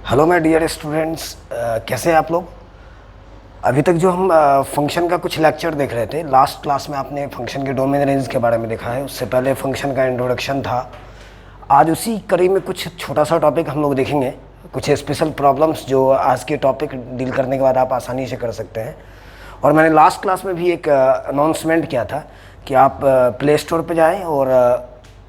Hello my dear students, कैसे हैं आप लोग। अभी तक जो हम फंक्शन का कुछ लेक्चर देख रहे थे, लास्ट क्लास में आपने फंक्शन के डोमेन रेंज के बारे में देखा है। उससे पहले फंक्शन का इंट्रोडक्शन था। आज उसी कड़ी में कुछ छोटा सा टॉपिक हम लोग देखेंगे, कुछ स्पेशल प्रॉब्लम्स जो आज के टॉपिक डील करने के बाद आप आसानी से कर सकते हैं। और मैंने लास्ट क्लास में भी एक अनाउंसमेंट किया था कि आप प्ले स्टोर पर जाएँ और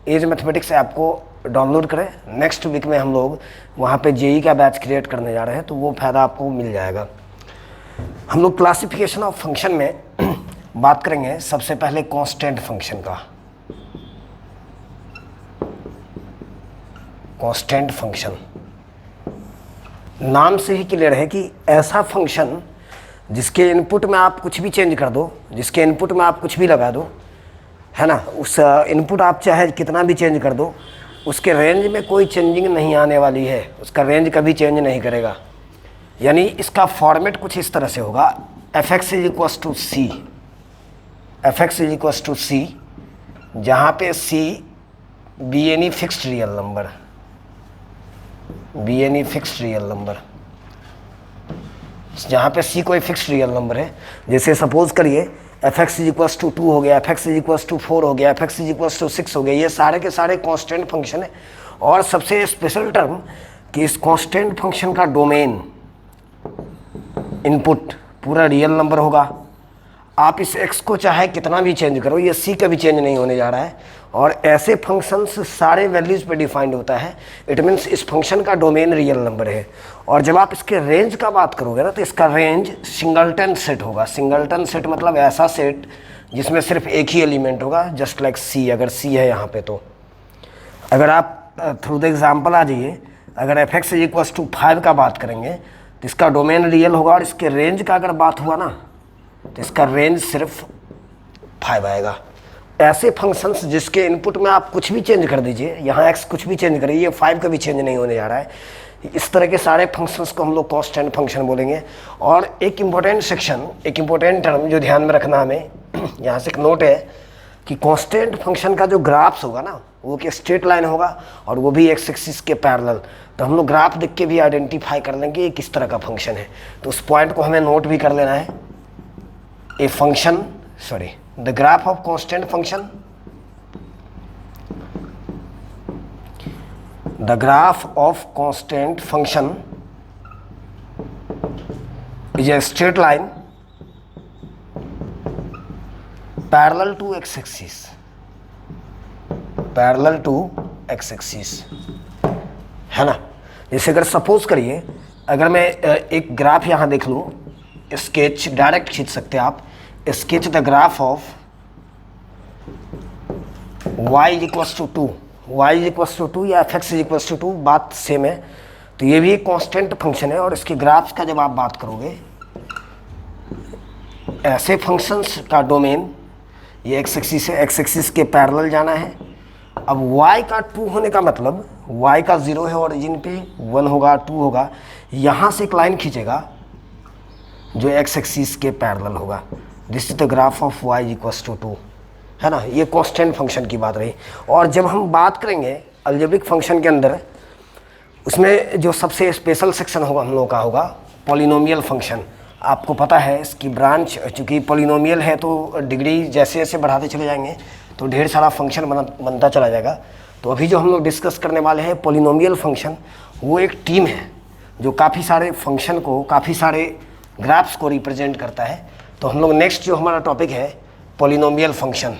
एज मैथमेटिक्स ऐप को डाउनलोड करें। नेक्स्ट वीक में हम लोग वहाँ पे जेई का बैच क्रिएट करने जा रहे हैं, तो वो फ़ायदा आपको मिल जाएगा। हम लोग क्लासिफिकेशन ऑफ फंक्शन में बात करेंगे। सबसे पहले कांस्टेंट फंक्शन का। कांस्टेंट फंक्शन नाम से ही क्लियर है कि ऐसा फंक्शन जिसके इनपुट में आप कुछ भी चेंज कर दो, जिसके इनपुट में आप कुछ भी लगा दो, है ना, उस इनपुट आप चाहे कितना भी चेंज कर दो, उसके रेंज में कोई चेंजिंग नहीं आने वाली है। उसका रेंज कभी चेंज नहीं करेगा। यानी इसका फॉर्मेट कुछ इस तरह से होगा, f x is equals to c, f x is equals to c, जहाँ पे c be any fixed real number, be any fixed real number, जहाँ पे सी कोई फिक्स्ड रियल नंबर है। जैसे सपोज करिए F x is equals to 2 हो गया, F x is equals to 4 हो गया, F x is equals to 6 हो गया। ये सारे के सारे कांस्टेंट फंक्शन है। और सबसे स्पेशल टर्म कि इस कांस्टेंट फंक्शन का डोमेन, इनपुट पूरा रियल नंबर होगा। आप इस x को चाहे कितना भी चेंज करो, ये c कभी चेंज नहीं होने जा रहा है। और ऐसे फंक्शंस सारे वैल्यूज़ पे डिफाइंड होता है। इट मीन्स इस फंक्शन का डोमेन रियल नंबर है। और जब आप इसके रेंज का बात करोगे ना, तो इसका रेंज सिंगलटन सेट होगा। सिंगलटन सेट मतलब ऐसा सेट जिसमें सिर्फ एक ही एलिमेंट होगा, जस्ट लाइक c। अगर c है यहाँ पे, तो अगर आप थ्रू द एग्जाम्पल आ जाइए, अगर F x is equals to 5 का बात करेंगे तो इसका डोमेन रियल होगा। और इसके रेंज का अगर बात हुआ ना, तो इसका रेंज सिर्फ 5 आएगा। ऐसे फंक्शंस जिसके इनपुट में आप कुछ भी चेंज कर दीजिए, यहाँ x कुछ भी चेंज करिए, ये 5 कभी चेंज नहीं होने जा रहा है। इस तरह के सारे फंक्शंस को हम लोग कांस्टेंट फंक्शन बोलेंगे। और एक इम्पोर्टेंट सेक्शन, एक इम्पोर्टेंट टर्म जो ध्यान में रखना हमें, यहाँ से एक नोट है कि कांस्टेंट फंक्शन का जो ग्राफ्स होगा ना, वो कि स्ट्रेट लाइन होगा और वो भी एक्स एक्सिस के पैरेलल। तो हम लोग ग्राफ देख के भी आइडेंटिफाई कर लेंगे ये किस तरह का फंक्शन है। तो उस पॉइंट को हमें नोट भी कर लेना है। A function, sorry, the graph of constant function, the graph of constant function is a straight line parallel to x-axis, parallel to x-axis, है ना। जैसे अगर सपोज करिए, अगर मैं एक ग्राफ यहाँ देख लूँ, स्केच डायरेक्ट खींच सकते हैं आप, sketch the graph of y is equals to 2, y is equals to 2 या F x is equals to 2, बात सेम है। तो ये भी एक कांस्टेंट फंक्शन है। और इसके ग्राफ्स का जब आप बात करोगे, ऐसे फंक्शंस का डोमेन, ये एक्स एक्सिस है, एक्स एक्सिस के पैरेलल जाना है। अब y का 2 होने का मतलब y का 0 है, ओरिजिन पे 1 होगा, 2 होगा। यहाँ से एक लाइन खींचेगा जो एक्स एक्सिस के पैरेलल होगा। This is the graph of y equals to 2, है ना। ये कांस्टेंट फंक्शन की बात रही। और जब हम बात करेंगे अलजेब्रिक फंक्शन के अंदर, उसमें जो सबसे स्पेशल सेक्शन होगा हम लोग का होगा पॉलिनोमियल फंक्शन। आपको पता है इसकी ब्रांच, चूँकि पॉलिनोमियल है तो डिग्री जैसे जैसे बढ़ाते चले जाएंगे तो ढेर सारा फंक्शन बनता चला जाएगा। तो अभी जो हम लोग डिस्कस करने वाले हैं पॉलिनोमियल फंक्शन, वो एक टीम है जो काफ़ी सारे फंक्शन को, काफ़ी सारे ग्राफ्स को रिप्रेजेंट करता है। तो हम लोग नेक्स्ट जो हमारा टॉपिक है पॉलिनोमियल फंक्शन,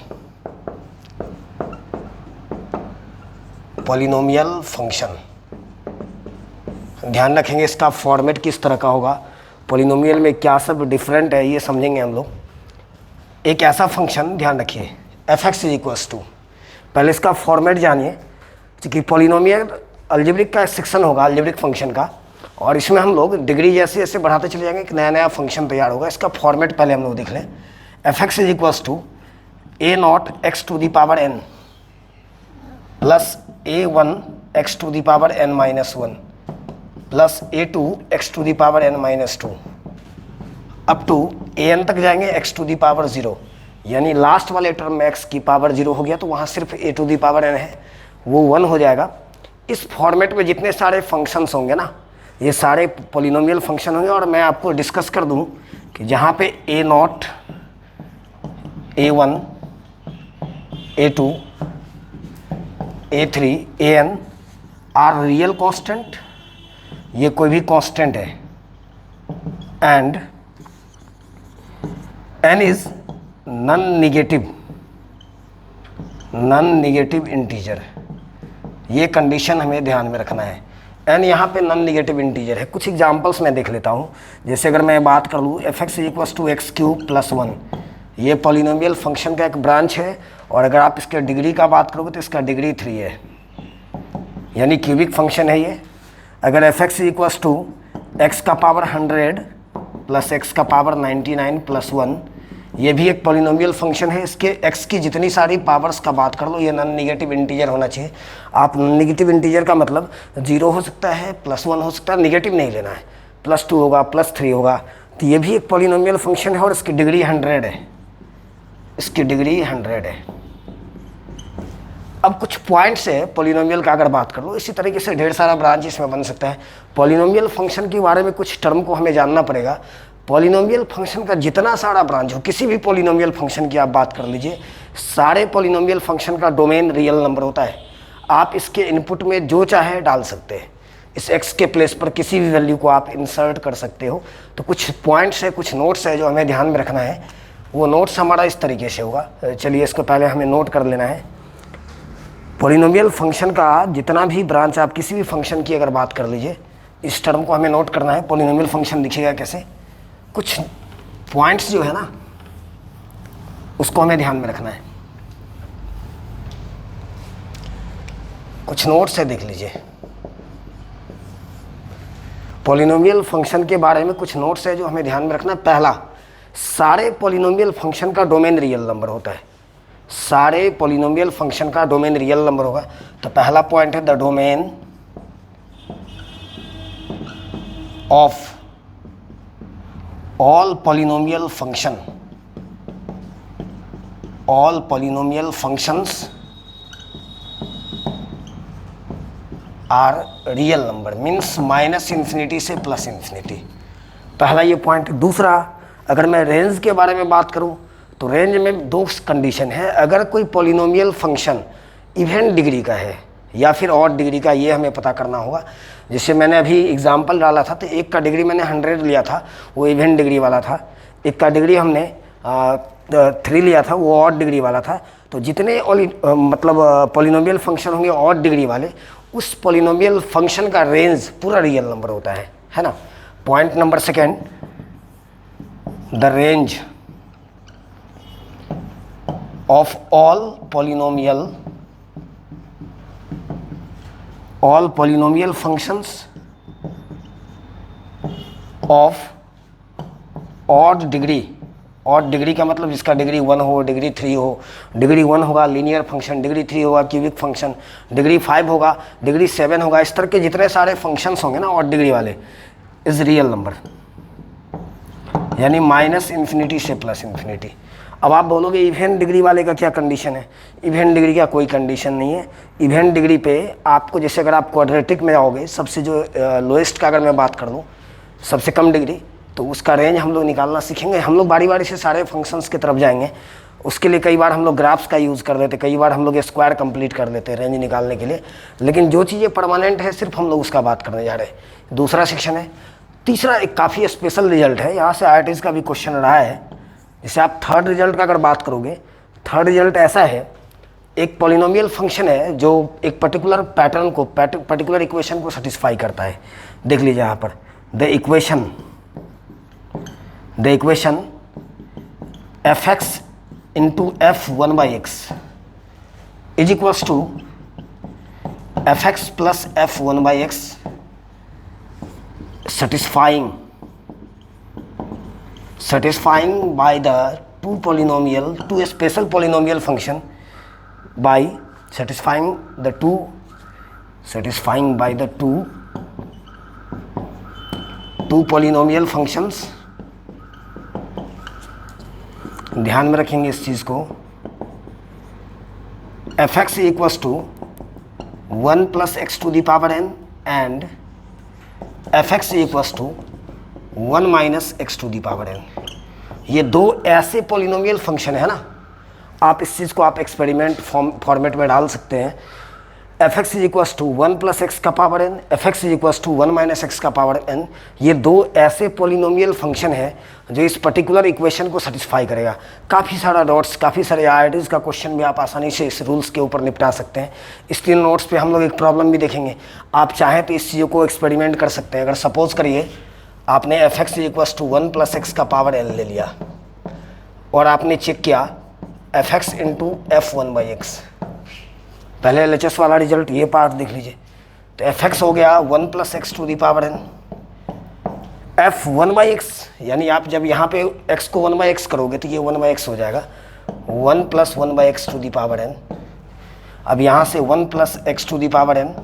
पॉलिनोमियल फंक्शन। ध्यान रखेंगे इसका फॉर्मेट किस तरह का होगा, पॉलिनोमियल में क्या सब डिफरेंट है, ये समझेंगे हम लोग। एक ऐसा फंक्शन ध्यान रखिए, F x is equals to, पहले इसका फॉर्मेट जानिए, क्योंकि पॉलिनोमियल अलजेब्रिक का सेक्शन होगा, अलजेब्रिक फंक्शन का। और इसमें हम लोग डिग्री जैसे जैसे बढ़ाते चले जाएंगे, एक नया नया फंक्शन तैयार होगा। इसका फॉर्मेट पहले हम लोग देख लें। F x is equals to A not X to the power N plus a1 x to the power n minus 1 plus a2 x to the power n minus 2 up to an तक जाएंगे x to the power 0, यानी last वाले term में x की power 0 हो गया तो वहाँ सिर्फ a to the power n है, वो 1 हो जाएगा। इस फॉर्मेट में जितने सारे फंक्शंस होंगे ना, ये सारे पॉलिनोमियल फंक्शन होंगे। और मैं आपको डिस्कस कर दूं कि जहाँ पे a0, a1, a2, a3, an are real constant, ये कोई भी कांस्टेंट है, and n is non negative integer. ये कंडीशन हमें ध्यान में रखना है। n यहाँ पे नॉन निगेटिव इंटीजर है। कुछ एग्जांपल्स मैं देख लेता हूँ। जैसे अगर मैं बात कर लूँ f(x = x³ + 1, ये पॉलिनोमियल फंक्शन का एक ब्रांच है। और अगर आप इसके डिग्री का बात करोगे तो इसका डिग्री 3 है, यानी क्यूबिक फंक्शन है ये। अगर f(x = x⁻100 + x⁻99 + 1, ये भी एक पॉलिनोमियल फंक्शन है। इसके x की जितनी सारी पावर्स का बात कर लो, ये नॉन निगेटिव इंटीजर होना चाहिए। आप नॉन निगेटिव इंटीजर का मतलब 0 हो सकता है, +1 हो सकता है, निगेटिव नहीं लेना है, +2 होगा, +3 होगा। तो ये भी एक पॉलिनोमियल फंक्शन है और इसकी डिग्री 100 है, इसकी डिग्री 100 है। अब कुछ पॉइंट्स है पॉलिनोमियल का अगर बात कर लो, इसी तरीके से ढेर सारा ब्रांच इसमें बन सकता है। पॉलिनोमियल फंक्शन के बारे में कुछ टर्म को हमें जानना पड़ेगा। पॉलिनोमियल फंक्शन का जितना सारा ब्रांच हो, किसी भी पॉलिनोमियल फंक्शन की आप बात कर लीजिए, सारे पॉलिनोमियल फंक्शन का डोमेन रियल नंबर होता है। आप इसके इनपुट में जो चाहे डाल सकते हैं, इस x के प्लेस पर किसी भी वैल्यू को आप इंसर्ट कर सकते हो। तो कुछ पॉइंट्स है, कुछ नोट्स है जो हमें ध्यान में रखना है। वो नोट्स हमारा इस तरीके से होगा। चलिए इसको पहले हमें नोट कर लेना है। पॉलिनोमियल फंक्शन का जितना भी ब्रांच, आप किसी भी फंक्शन की अगर बात कर लीजिए, इस टर्म को हमें नोट करना है। पॉलिनोमियल फंक्शन दिखेगा कैसे, कुछ पॉइंट्स जो है ना, उसको हमें ध्यान में रखना है। कुछ नोट्स है, देख लीजिए। पॉलिनोमियल फंक्शन के बारे में कुछ नोट्स है जो हमें ध्यान में रखना है। पहला, सारे पॉलिनोमियल फंक्शन का डोमेन रियल नंबर होता है। सारे पॉलिनोमियल फंक्शन का डोमेन रियल नंबर होगा। तो पहला पॉइंट है the domain of all polynomial functions are real number, means -∞ से +∞। पहला ये पॉइंट। दूसरा, अगर मैं रेंज के बारे में बात करूं तो रेंज में 2 कंडीशन है। अगर कोई पॉलिनोमियल फंक्शन इवन डिग्री का है या फिर ऑड डिग्री का, ये हमें पता करना होगा। जैसे मैंने अभी एग्जांपल डाला था, तो एक का डिग्री मैंने 100 लिया था, वो इवन डिग्री वाला था। एक का डिग्री हमने 3 लिया था, वो ऑड डिग्री वाला था। तो जितने मतलब पॉलिनोमियल फंक्शन होंगे ऑड डिग्री वाले, उस पॉलिनोमियल फंक्शन का रेंज पूरा रियल नंबर होता है ना। Point number second, the range of all polynomial functions of odd degree। Odd degree का मतलब जिसका डिग्री 1 हो, डिग्री 3 हो। डिग्री 1 होगा लीनियर फंक्शन, डिग्री 3 होगा क्यूबिक फंक्शन, डिग्री 5 होगा, डिग्री 7 होगा। इस तरह के जितने सारे फंक्शंस होंगे ना ऑड डिग्री वाले, इज रियल नंबर, यानी -∞ से +∞। अब आप बोलोगे इवन डिग्री वाले का क्या कंडीशन है? इवन डिग्री का कोई कंडीशन नहीं है। इवन डिग्री पे आपको, जैसे अगर आप क्वाड्रेटिक में आओगे, सबसे जो लोएस्ट का अगर मैं बात कर दूँ, सबसे कम डिग्री, तो उसका रेंज हम लोग निकालना सीखेंगे। हम लोग बारी बारी से सारे फंक्शंस की तरफ जाएंगे। उसके लिए कई बार हम लोग ग्राफ्स का यूज़ कर लेते, कई बार हम लोग स्क्वायर कंप्लीट कर लेते हैं रेंज निकालने के लिए। लेकिन जो चीज़ें परमानेंट है, सिर्फ हम लोग उसका बात करने जा रहे हैं। दूसरा सेक्शन है। तीसरा एक काफ़ी स्पेशल रिजल्ट है, यहाँ से IITs का भी क्वेश्चन रहा है। जैसे आप थर्ड रिजल्ट का अगर बात करोगे, थर्ड रिजल्ट ऐसा है, एक पॉलिनोमियल फंक्शन है जो एक पर्टिकुलर पैटर्न को, पर्टिकुलर इक्वेशन को सेटिस्फाई करता है। देख लीजिए यहाँ पर, the equation f(x * f(1/x) is equals to f(x + f(1/x) satisfying by the two special polynomial function by satisfying by the two polynomial functions। ध्यान में रखेंगे इस चीज को। f(x = 1 + x⁴n and F X equals to 1 minus X to the power N. ये दो ऐसे polynomial function है ना, आप इस चीज़ को आप एक्सपेरिमेंट फॉर्मेट में डाल सकते हैं। F x is equals to 1 plus x का power N, f x is equals to 1 minus x का पावर एन। ये दो ऐसे पॉलिनोमियल फंक्शन है जो इस पर्टिकुलर इक्वेशन को सेटिस्फाई करेगा। काफ़ी सारा नोट्स, काफ़ी सारे आईआईटीज़ का क्वेश्चन भी आप आसानी से इस रूल्स के ऊपर निपटा सकते हैं। इस 3 नोट्स पे हम लोग एक प्रॉब्लम भी देखेंगे। आप चाहें तो इस चीज़ों को एक्सपेरिमेंट कर सकते हैं। अगर सपोज करिए आपने F x is equals to 1 plus x का पावर एन ले लिया और आपने चेक किया F X into F 1 by X. पहले एलएचएस वाला रिजल्ट ये पार्ट देख लीजिए। तो एफ एक्स हो गया 1 plus x to the power N, F 1 by X, यानी आप जब यहाँ पे x को 1 बाई एक्स करोगे तो ये 1 बाई एक्स हो जाएगा, 1 plus 1 by x to the power N. अब यहाँ से 1 plus x to the power N,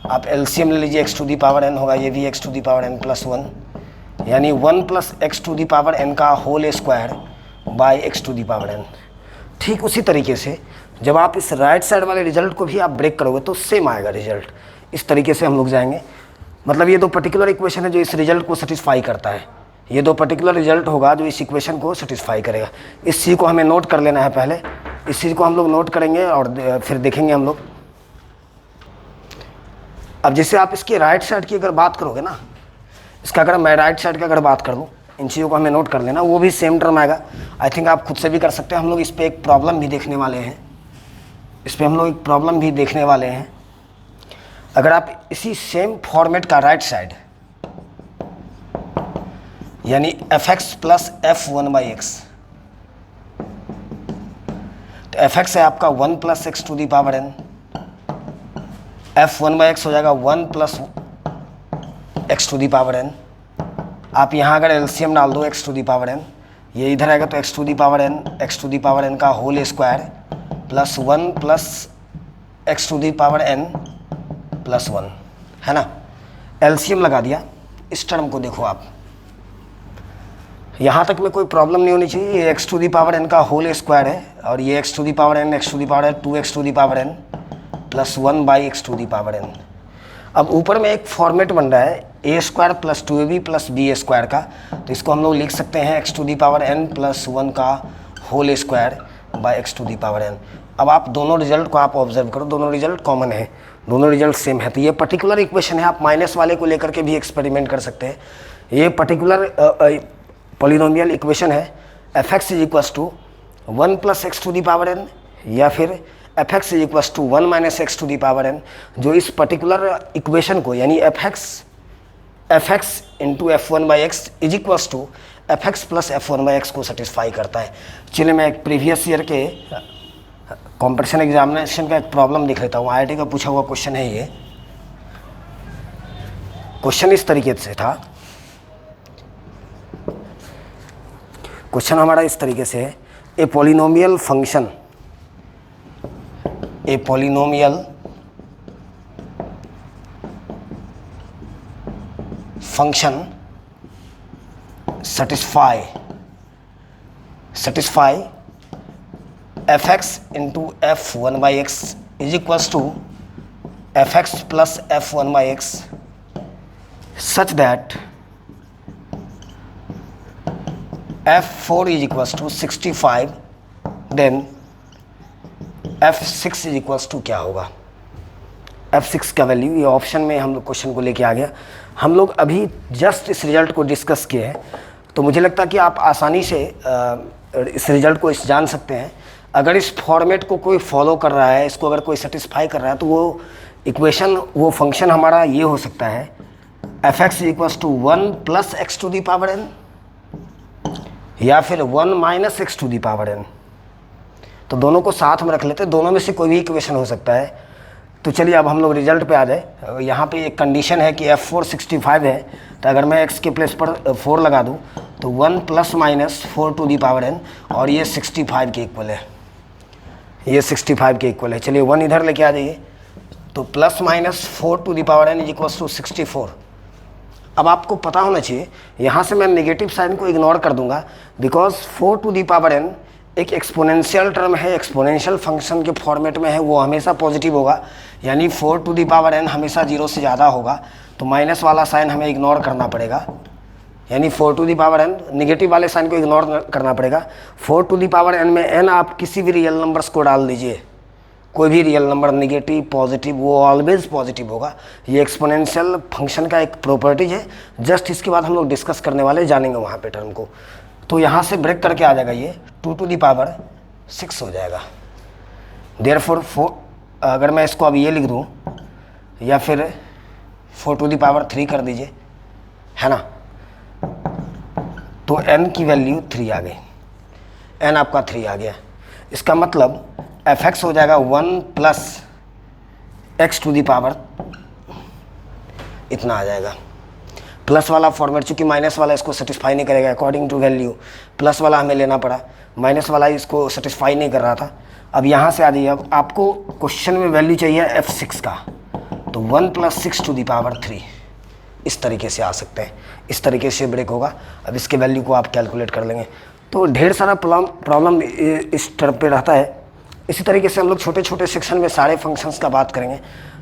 आप एलसीएम ले लीजिए, x to the power n होगा, ये भी x to the power N plus 1, यानी 1 plus x to the power N का whole square by x to the power n. ठीक उसी तरीके से जब आप इस राइट साइड वाले रिजल्ट को भी आप ब्रेक करोगे तो सेम आएगा रिजल्ट। इस तरीके से हम लोग जाएंगे। मतलब ये दो पर्टिकुलर इक्वेशन है जो इस रिजल्ट को सेटिस्फाई करता है। ये दो पर्टिकुलर रिजल्ट होगा जो इस इक्वेशन को सेटिस्फाई करेगा। इस चीज़ को हमें नोट कर लेना है पहले। इस चीज़ को हम लोग नोट करेंगे और फिर देखेंगे हम लोग। अब जैसे आप इसके राइट साइड की अगर बात करोगे ना, इसका अगर मैं राइट साइड की अगर बात कर दूँ, इन चीज़ों को हमें नोट कर लेना, वो भी सेम टर्म आएगा। आई थिंक आप खुद से भी कर सकते हैं। हम लोग इस पर एक प्रॉब्लम भी देखने वाले हैं, इस पर हम लोग एक प्रॉब्लम भी देखने वाले हैं। अगर आप इसी सेम फॉर्मेट का राइट साइड यानी F X plus F 1 by X, तो एफ एक्स है आपका 1 plus x to the power N, F 1 by X हो जाएगा 1 plus x to the power N. आप यहाँ अगर एलसीएम डाल दो X to the power N, ये इधर आएगा तो X to the power N, x to the power N का whole square plus 1 plus x to the power N plus 1, है ना। एलसीएम लगा दिया। इस टर्म को देखो आप, यहाँ तक में कोई प्रॉब्लम नहीं होनी चाहिए। ये x to the power N का होल स्क्वायर है और ये x to the power N, x to the power n 2 x to the power N plus 1 by x to the power N. अब ऊपर में एक फॉर्मेट बन रहा है ए स्क्वायर प्लस 2ab प्लस बी स्क्वायर का, तो इसको हम लोग लिख सकते हैं x to the power N plus 1 का whole square by x to the power N. अब आप दोनों रिजल्ट को आप ऑब्जर्व करो, दोनों रिजल्ट कॉमन है, दोनों रिजल्ट सेम है। तो ये पर्टिकुलर इक्वेशन है, आप माइनस वाले को लेकर के भी एक्सपेरिमेंट कर सकते हैं। ये पर्टिकुलर पॉलिनोमियल इक्वेशन है F x is equals to 1 plus x to the power N या फिर F x is equals to 1 minus X to the power N, जो इस पर्टिकुलर इक्वेशन को यानी F X into F 1 by X is equals to F X plus F 1 by X को satisfy करता है। चलिए मैं एक प्रीवियस ईयर के कॉम्पिटिशन एग्जामिनेशन का एक प्रॉब्लम दिख लेता हूँ। आईआईटी का पूछा हुआ क्वेश्चन है ये। क्वेश्चन इस तरीके से था, क्वेश्चन हमारा इस तरीके से है, a polynomial function, a polynomial function satisfy f(x) into f(1) by x is equals to f(x) plus f(1) by x such that f(4) is equals to 65, then f(6) is equals to क्या होगा। f(6) का value ये option में हम लोग question को लेके आ गया। हम लोग अभी जस्ट इस रिजल्ट को डिस्कस किए हैं, तो मुझे लगता है कि आप आसानी से इस रिजल्ट को जान सकते हैं। अगर इस फॉर्मेट को कोई फॉलो कर रहा है, इसको अगर कोई सेटिस्फाई कर रहा है, तो वो इक्वेशन, वो फंक्शन हमारा ये हो सकता है F X equals to 1 plus x to the power N या फिर 1 minus X to the power N. तो दोनों को साथ में रख लेते हैं, दोनों में से कोई भी इक्वेशन हो सकता है। तो चलिए अब हम लोग रिजल्ट पे आ जाए। यहाँ पे एक कंडीशन है कि f4 65 है, तो अगर मैं x के प्लेस पर 4 लगा दूँ तो 1 plus minus 4 to the power n, और ये 65 के इक्वल है, ये 65 के इक्वल है। चलिए 1 इधर लेके आ जाइए, तो plus minus 4 to the power n is equals to 64। अब आपको पता होना चाहिए, यहाँ से मैं नेगेटिव साइन को इग्नोर कर दूंगा, because 4 to the power n एक एक्सपोनेंशियल टर्म है, एक्सपोनेंशियल फंक्शन के फॉर्मेट में है, वो हमेशा पॉजिटिव होगा, यानी 4 टू द पावर n हमेशा 0 से ज़्यादा होगा, तो माइनस वाला साइन हमें इग्नोर करना पड़ेगा, यानी 4 to the power n negative वाले साइन को इग्नोर करना पड़ेगा। 4 टू द पावर n में n आप किसी भी रियल नंबर्स को डाल दीजिए, कोई भी रियल नंबर निगेटिव पॉजिटिव वो ऑलवेज पॉजिटिव होगा। ये एक्सपोनेंशियल फंक्शन का एक प्रॉपर्टीज है, जस्ट इसके बाद हम लोग डिस्कस करने वाले, जानेंगे वहाँ पे टर्म को। तो यहाँ से ब्रेक करके आ जाएगा, ये 2 टू द पावर 6 हो जाएगा। देयरफॉर 4, अगर मैं इसको अब ये लिख दूँ या फिर 4 टू द पावर 3 कर दीजिए, है ना, तो n की वैल्यू 3 आ गई, n आपका 3 आ गया। इसका मतलब fx हो जाएगा 1 plus x to the power, इतना आ जाएगा। प्लस वाला फॉर्मेट, चूंकि माइनस वाला इसको सेटिस्फाई नहीं करेगा अकॉर्डिंग टू वैल्यू, प्लस वाला हमें लेना पड़ा, माइनस वाला इसको सेटिस्फाई नहीं कर रहा था। अब यहाँ से आ जाइए, अब आपको क्वेश्चन में वैल्यू चाहिए f6 का, तो 1 प्लस 6 टू दी पावर 3, इस तरीके से आ सकते हैं, इस तरीके से ब्रेक होगा। अब इसके वैल्यू को आप कैलकुलेट कर लेंगे। तो ढेर सारा प्रॉब्लम इस टर्म पे रहता है। इसी तरीके से हम लोग छोटे छोटे सेक्शन में सारे फंक्शंस का बात करेंगे।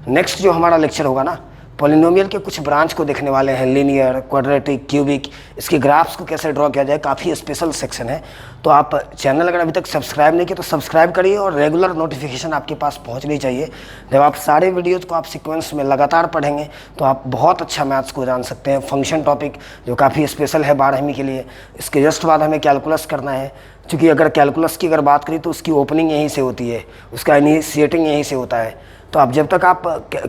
नेक्स्ट जो हमारा लेक्चर होगा ना, पॉलिनोमियल के कुछ ब्रांच को देखने वाले हैं, लीनियर, क्वाड्रेटिक, क्यूबिक, इसके ग्राफ्स को कैसे ड्रॉ किया जाए, काफ़ी स्पेशल सेक्शन है। तो आप चैनल अगर अभी तक सब्सक्राइब नहीं किए तो सब्सक्राइब करिए और रेगुलर नोटिफिकेशन आपके पास पहुंचनी चाहिए। जब आप सारे वीडियोज़ को आप सीक्वेंस में लगातार पढ़ेंगे तो आप बहुत अच्छा मैथ्स को जान सकते हैं। फंक्शन टॉपिक जो काफ़ी स्पेशल है 12वीं के लिए, इसके जस्ट बाद हमें कैलकुलस करना है, क्योंकि अगर कैलकुलस की अगर बात करें तो उसकी ओपनिंग यहीं से होती है, उसका इनिशिएटिंग यहीं से होता है। तो आप जब तक आप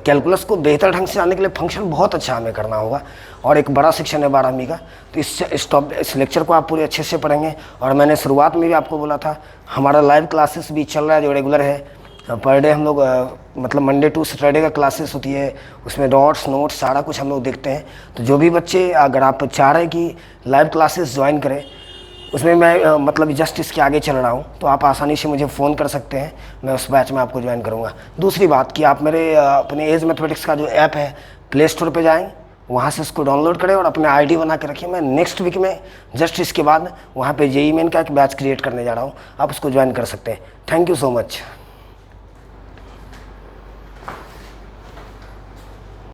कैलकुलस को बेहतर ढंग से जानने के लिए फंक्शन बहुत अच्छा हमें करना होगा, और एक बड़ा सेक्शन है 12वीं का, तो इस लेक्चर को आप पूरे अच्छे से पढ़ेंगे। और मैंने शुरुआत में भी आपको बोला था, हमारा लाइव क्लासेस भी चल रहा है जो रेगुलर है, पर डे हम लोग मतलब मंडे टू सैटरडे का क्लासेस होती है, उसमें डॉट्स नोट्स सारा कुछ हम लोग देखते हैं। तो जो भी बच्चे अगर आप चाह रहे हैं कि लाइव क्लासेस ज्वाइन करें, उसमें मैं मतलब जस्ट इसके आगे चल रहा हूँ, तो आप आसानी से मुझे फ़ोन कर सकते हैं, मैं उस बैच में आपको ज्वाइन करूँगा। दूसरी बात कि आप मेरे अपने एज मैथमेटिक्स का जो ऐप है प्ले स्टोर पे जाएं, वहाँ से उसको डाउनलोड करें और अपने आईडी बना के रखिए। मैं नेक्स्ट वीक में जस्ट इसके बाद वहाँ पे जेईई मेन का एक बैच क्रिएट करने जा रहा हूँ, आप उसको ज्वाइन कर सकते हैं। Thank you so much.